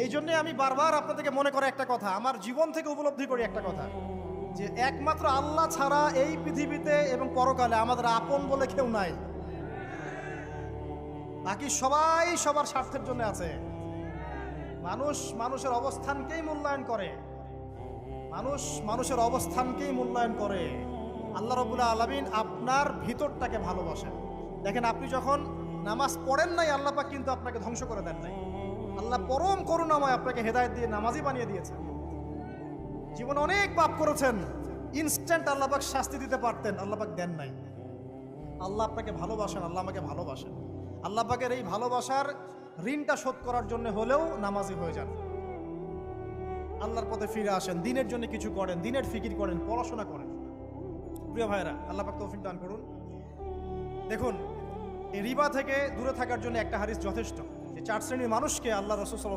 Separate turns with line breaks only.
এই জন্যে আমি বারবার আপনাদেরকে মনে করে একটা কথা, আমার জীবন থেকে উপলব্ধি করি একটা কথা, যে একমাত্র আল্লাহ ছাড়া এই পৃথিবীতে এবং পরকালে আমাদের আপন বলে কেউ নাই। বাকি সবাই সবার স্বার্থের জন্য আছে। মানুষ মানুষের অবস্থানকেই মূল্যায়ন করে, মানুষ মানুষের অবস্থানকেই মূল্যায়ন করে। আল্লাহ রাব্বুল আলামিন আপনার ভিতরটাকে ভালোবাসেন। দেখেন, আপনি যখন নামাজ পড়েন নাই, আল্লাহ পাক কিন্তু আপনাকে ধ্বংস করে দেন নাই। আল্লাহ পরম করুণাময় আপনাকে হেদায়েত দিয়ে নামাজি বানিয়ে দিয়েছেন। জীবনে অনেক পাপ করেছেন, ইনস্ট্যান্ট আল্লাহ পাক শাস্তি দিতে পারতেন, আল্লাহ পাক দেন নাই। আল্লাহ আপনাকে ভালোবাসেন, আল্লাহ আমাকে ভালোবাসেন। আল্লাহ পাকের এই ভালোবাসার ঋণটা শোধ করার জন্য হলেও নামাজি হয়ে যান, আল্লাহর পথে ফিরে আসেন, দিনের জন্য কিছু করেন, দিনের ফিকির করেন, পড়াশোনা করেন। প্রিয় ভাইরা, আল্লাহ পাক তৌফিক দান করুন। দেখুন, এই রিবা থেকে দূরে থাকার জন্য একটা হাদিস যথেষ্ট, যে 4 শ্রেণীর মানুষকে আল্লাহ রাসূল